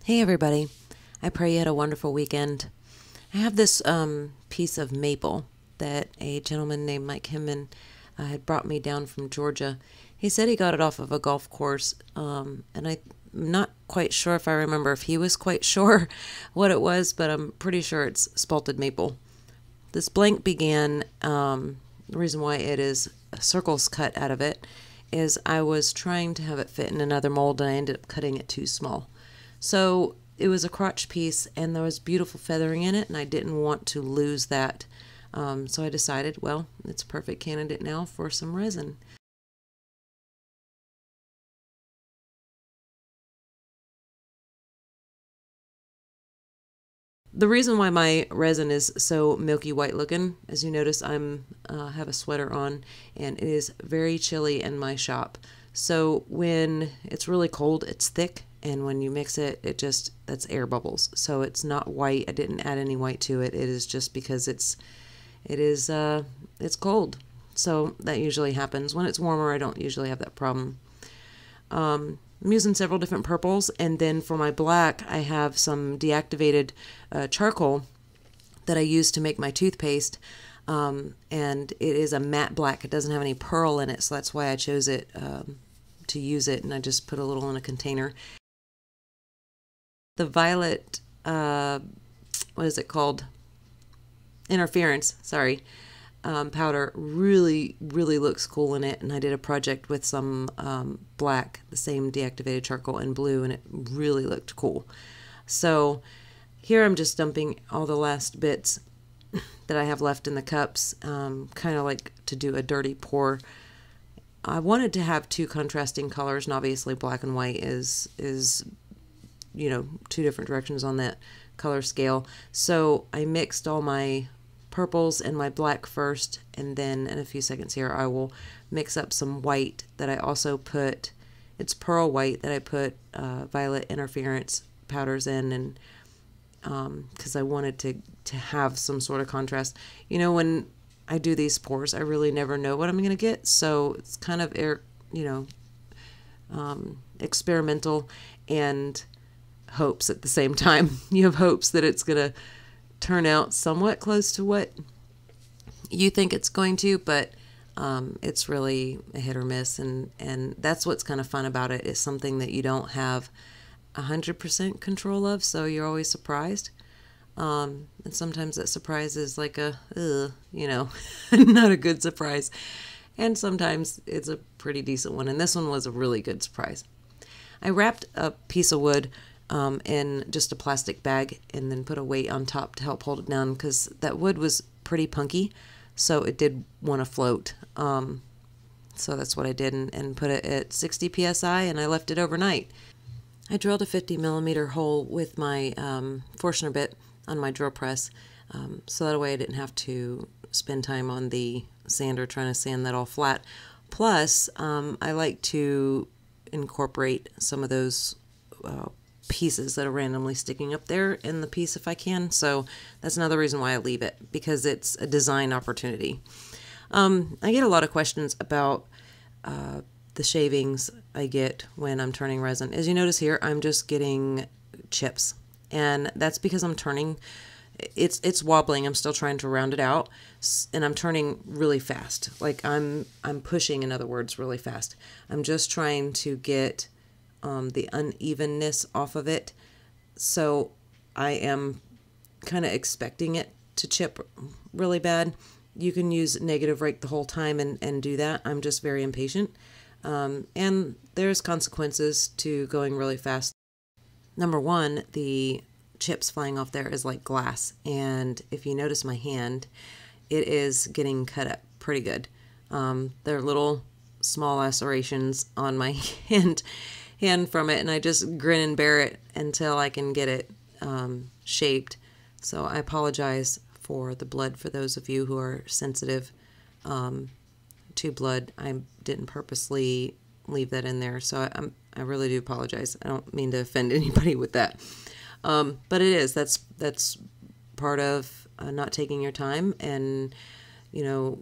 Hey everybody, I pray you had a wonderful weekend. I have this piece of maple that a gentleman named Mike Hinman had brought me down from Georgia. He said he got it off of a golf course, and I'm not quite sure if I remember if he was quite sure what it was, but I'm pretty sure it's spalted maple. This blank began, the reason why it is circles cut out of it is I was trying to have it fit in another mold and I ended up cutting it too small. So it was a crotch piece and there was beautiful feathering in it and I didn't want to lose that. So I decided, well, it's a perfect candidate now for some resin. The reason why my resin is so milky white looking, as you notice, I'm have a sweater on and it is very chilly in my shop. So when it's really cold, it's thick, and when you mix it, that's air bubbles. So it's not white. I didn't add any white to it. It is just because it's cold. So that usually happens. When it's warmer, I don't usually have that problem. I'm using several different purples, and then for my black, I have some deactivated charcoal that I use to make my toothpaste, and it is a matte black. It doesn't have any pearl in it, so that's why I chose it to use it, and I just put a little in a container. The violet, what is it called? Interference, sorry. Powder really looks cool in it, and I did a project with some black, the same deactivated charcoal, and blue, and it really looked cool. So here I'm just dumping all the last bits that I have left in the cups, kind of like to do a dirty pour. I wanted to have two contrasting colors, and obviously black and white is two different directions on that color scale. So I mixed all my purples and my black first, and then in a few seconds here I will mix up some white that I also put, it's pearl white that I put violet interference powders in, and because I wanted to have some sort of contrast. When I do these pours, I really never know what I'm going to get, so it's kind of experimental and hopes at the same time. You have hopes that it's going to turn out somewhat close to what you think it's going to, but it's really a hit or miss, and that's what's kind of fun about it. It's something that you don't have 100% control of, so you're always surprised, and sometimes that surprise is like not a good surprise, and sometimes it's a pretty decent one, and this one was a really good surprise. I wrapped a piece of wood in just a plastic bag and then put a weight on top to help hold it down, because that wood was pretty punky, so it did want to float. So that's what I did, and put it at 60 psi, and I left it overnight. I drilled a 50mm hole with my Forstner bit on my drill press, so that way I didn't have to spend time on the sander trying to sand that all flat. Plus, I like to incorporate some of those pieces that are randomly sticking up there in the piece if I can, so that's another reason why I leave it, because it's a design opportunity. I get a lot of questions about the shavings I get when I'm turning resin. As you notice here, I'm just getting chips, and that's because I'm turning, it's wobbling. I'm still trying to round it out, and I'm turning really fast. Like I'm pushing, in other words, really fast. I'm just trying to get the unevenness off of it, so I am kind of expecting it to chip really bad. You can use negative rake the whole time and do that. I'm just very impatient, and there's consequences to going really fast. Number one, the chips flying off there is like glass, and if you notice my hand, it is getting cut up pretty good. There are little small lacerations on my hand from it, and I just grin and bear it until I can get it shaped. So I apologize for the blood for those of you who are sensitive to blood. I didn't purposely leave that in there, so I really do apologize. I don't mean to offend anybody with that, but it is, that's part of not taking your time and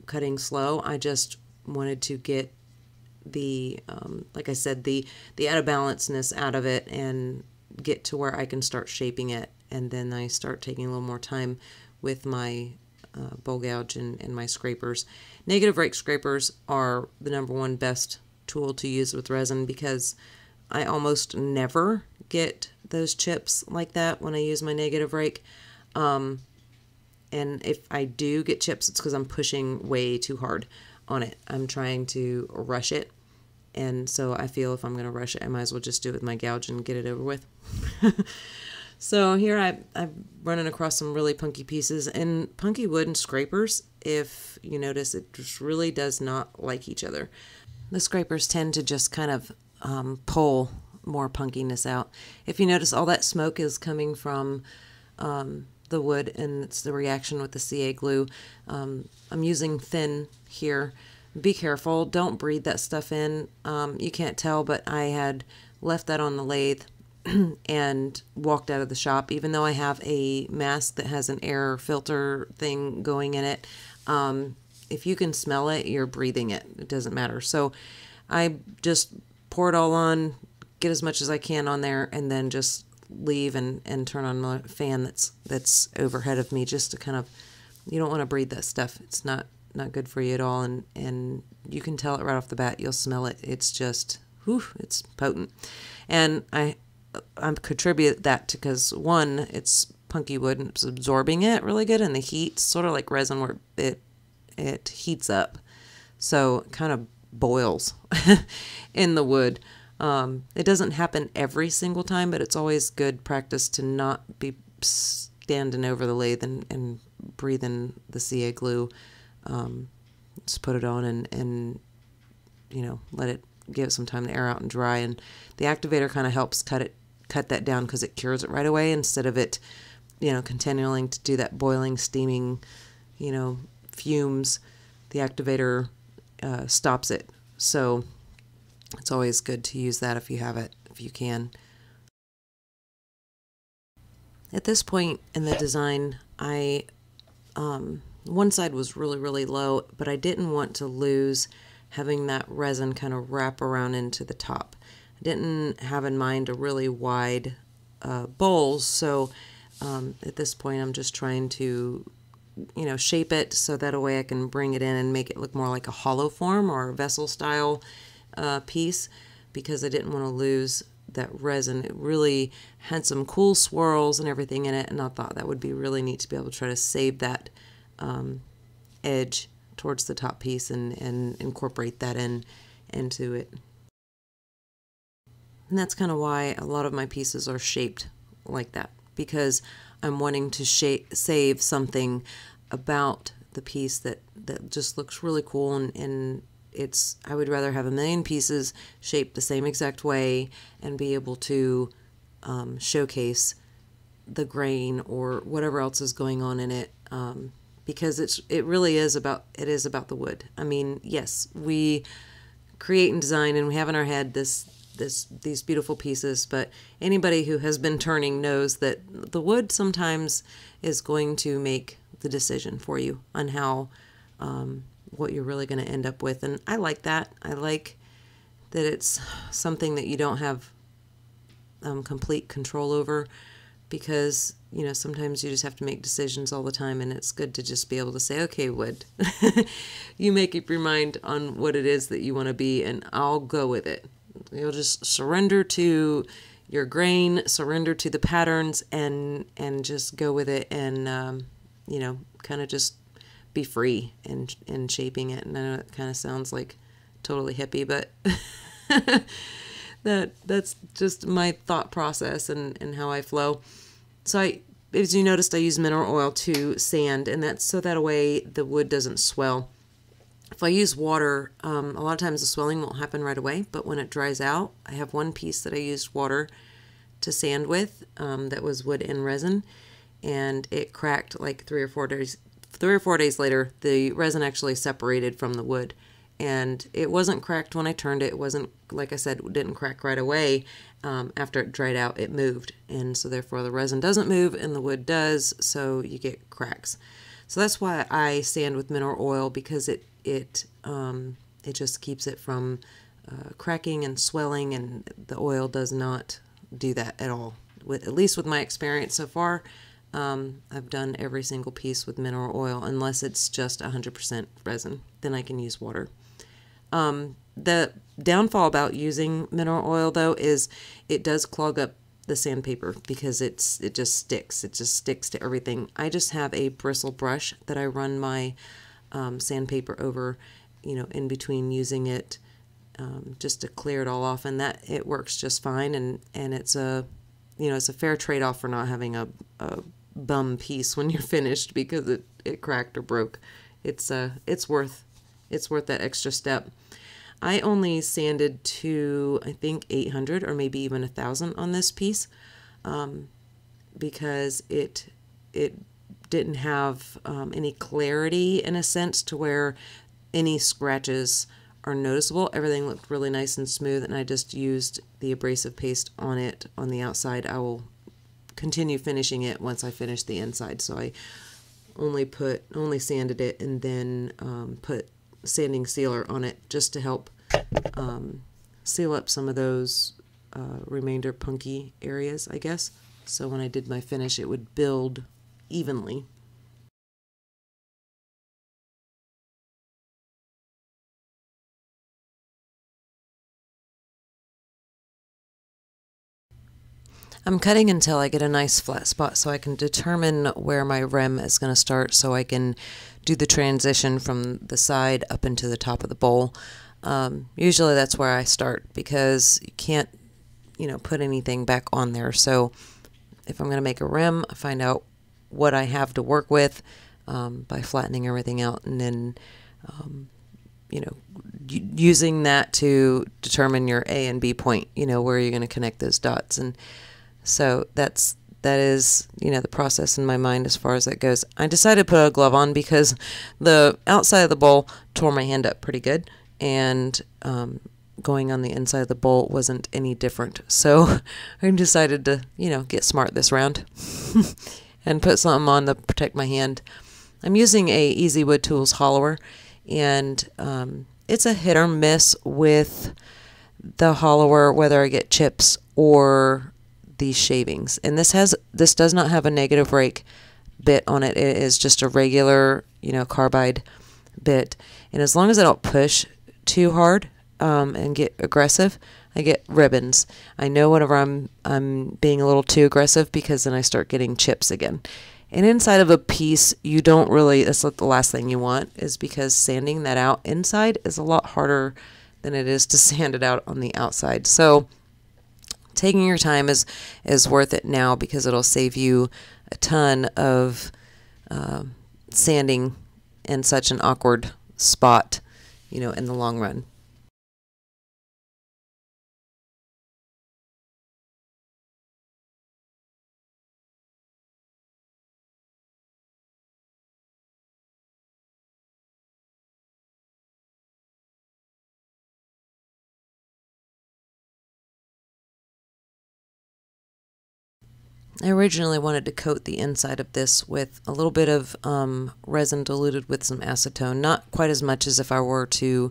cutting slow. I just wanted to get the like I said, the out of balanceness out of it, and get to where I can start shaping it, and then I start taking a little more time with my bowl gouge and my scrapers. Negative rake scrapers are the #1 best tool to use with resin, because I almost never get those chips like that when I use my negative rake. And if I do get chips, it's because I'm pushing way too hard on it. I'm trying to rush it. And so I feel if I'm going to rush it, I might as well just do it with my gouge and get it over with. So here I'm running across some really punky pieces. And punky wood and scrapers, if you notice, it just really does not like each other. The scrapers tend to just kind of pull more punkiness out. If you notice, all that smoke is coming from the wood, and it's the reaction with the CA glue. I'm using thin here. Be careful, don't breathe that stuff in. You can't tell, but I had left that on the lathe and walked out of the shop, even though I have a mask that has an air filter thing going in it. If you can smell it, you're breathing it. It doesn't matter. So I just pour it all on, get as much as I can on there, and then just leave and turn on my fan that's overhead of me, just to kind of, you don't want to breathe that stuff. It's not good for you at all, and you can tell it right off the bat. You'll smell it. It's just, whew, it's potent. And I contribute that to, because one, it's punky wood and it's absorbing it really good, and the heat, sort of like resin where it heats up, so it kind of boils in the wood. It doesn't happen every single time, but it's always good practice to not be standing over the lathe and breathing the CA glue. Just put it on and you know, let it give it some time to air out and dry. And the activator kind of helps cut that down, because it cures it right away, instead of it, you know, continuing to do that boiling, steaming, you know, fumes. The activator stops it. So it's always good to use that if you have it, if you can. At this point in the design, one side was really, really low, but I didn't want to lose having that resin kind of wrap around into the top. I didn't have in mind a really wide bowl, so at this point I'm just trying to, you know, shape it so that a way I can bring it in and make it look more like a hollow form or a vessel style piece, because I didn't want to lose that resin. It really had some cool swirls and everything in it, and I thought that would be really neat to be able to try to save that edge towards the top piece and incorporate that into it. And that's kind of why a lot of my pieces are shaped like that, because I'm wanting to save something about the piece that just looks really cool, and I would rather have a million pieces shaped the same exact way and be able to showcase the grain or whatever else is going on in it, because it really is about the wood. I mean, yes, we create and design, and we have in our head these beautiful pieces, but anybody who has been turning knows that the wood sometimes is going to make the decision for you on how what you're really going to end up with. And I like that. I like that it's something that you don't have complete control over, because, you know, sometimes you just have to make decisions all the time, and it's good to just be able to say, okay, wood, you make up your mind on what it is that you want to be, and I'll go with it. You'll just surrender to your grain, surrender to the patterns, and just go with it, and you know, kind of just be free in shaping it. And I know it kind of sounds like totally hippie, but that's just my thought process and how I flow. So as you noticed, I use mineral oil to sand, and that's so that way the wood doesn't swell. If I use water, a lot of times the swelling won't happen right away, but when it dries out, I have one piece that I used water to sand with that was wood and resin, and it cracked like 3 or 4 days. 3 or 4 days later, the resin actually separated from the wood, and it wasn't cracked when I turned it. It wasn't, like I said, it didn't crack right away. After it dried out, it moved, and so therefore the resin doesn't move and the wood does, so you get cracks. So that's why I sand with mineral oil, because it just keeps it from cracking and swelling, and the oil does not do that at all. at least with my experience so far, I've done every single piece with mineral oil, unless it's just 100% resin. Then I can use water. The downfall about using mineral oil, though, is it does clog up the sandpaper because it just sticks. It just sticks to everything. I just have a bristle brush that I run my sandpaper over, in between using it, just to clear it all off, and that it works just fine. And it's a fair trade-off for not having a bum piece when you're finished because it cracked or broke. It's worth that extra step. I only sanded to, I think, 800 or maybe even 1,000 on this piece, because it didn't have any clarity, in a sense, to where any scratches are noticeable. Everything looked really nice and smooth, and I just used the abrasive paste on it on the outside. I will continue finishing it once I finish the inside, so I only sanded it and then put sanding sealer on it just to help seal up some of those remainder punky areas, I guess. So when I did my finish, it would build evenly. I'm cutting until I get a nice flat spot so I can determine where my rim is going to start, so I can do the transition from the side up into the top of the bowl. Usually that's where I start because you can't, put anything back on there. So if I'm going to make a rim, I find out what I have to work with by flattening everything out, and then using that to determine your A and B point, where you're going to connect those dots. And so that is, the process in my mind as far as that goes. I decided to put a glove on because the outside of the bowl tore my hand up pretty good, and going on the inside of the bowl wasn't any different. So I decided to, get smart this round and put something on to protect my hand. I'm using a Easy Wood Tools hollower, and it's a hit or miss with the hollower whether I get chips or these shavings. And this does not have a negative rake bit on it. It is just a regular, carbide bit. And as long as I don't push too hard and get aggressive, I get ribbons. I know whenever I'm being a little too aggressive, because then I start getting chips again. And inside of a piece, you don't really, that's the last thing you want, is because sanding that out inside is a lot harder than it is to sand it out on the outside. So taking your time is worth it now, because it'll save you a ton of sanding in such an awkward spot, in the long run. I originally wanted to coat the inside of this with a little bit of resin diluted with some acetone, not quite as much as if I were to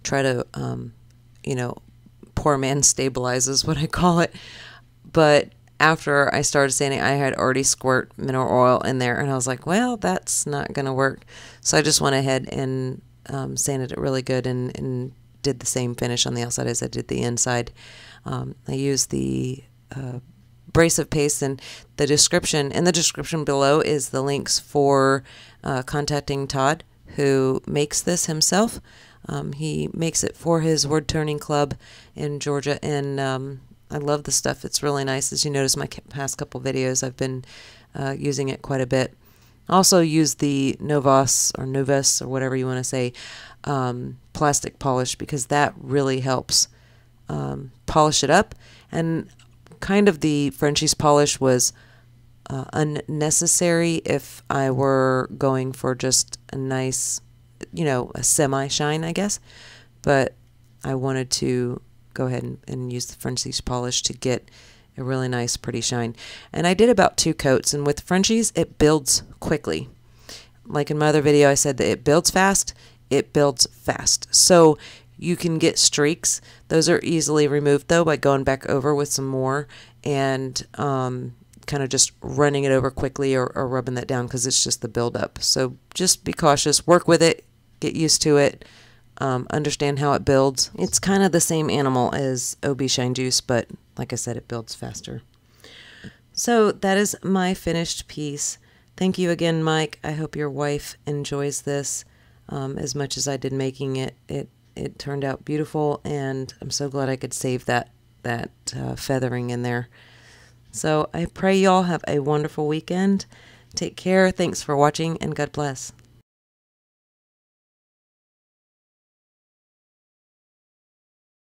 try to, poor man stabilize is what I call it. But after I started sanding, I had already squirt mineral oil in there, and I was like, well, that's not going to work. So I just went ahead and sanded it really good and did the same finish on the outside as I did the inside. I used the abrasive paste, and in the description below is the links for contacting Todd, who makes this himself. He makes it for his wood turning club in Georgia, and I love the stuff. It's really nice. As you notice, my past couple videos, I've been using it quite a bit. I also use the Novas or whatever you want to say, plastic polish, because that really helps polish it up. And kind of the Frenchies polish was unnecessary if I were going for just a nice, a semi-shine, I guess. But I wanted to go ahead and use the Frenchies polish to get a really nice, pretty shine. And I did about 2 coats, and with Frenchies, it builds quickly. Like in my other video, I said that it builds fast. It builds fast. So You can get streaks. Those are easily removed though by going back over with some more and kind of just running it over quickly or rubbing that down because it's just the buildup. So just be cautious, work with it, get used to it, understand how it builds. It's kind of the same animal as OB Shine Juice, but like I said, it builds faster. So that is my finished piece. Thank you again, Mike. I hope your wife enjoys this as much as I did making it. It turned out beautiful, and I'm so glad I could save that feathering in there. So I pray y'all have a wonderful weekend. Take care. Thanks for watching, and God bless.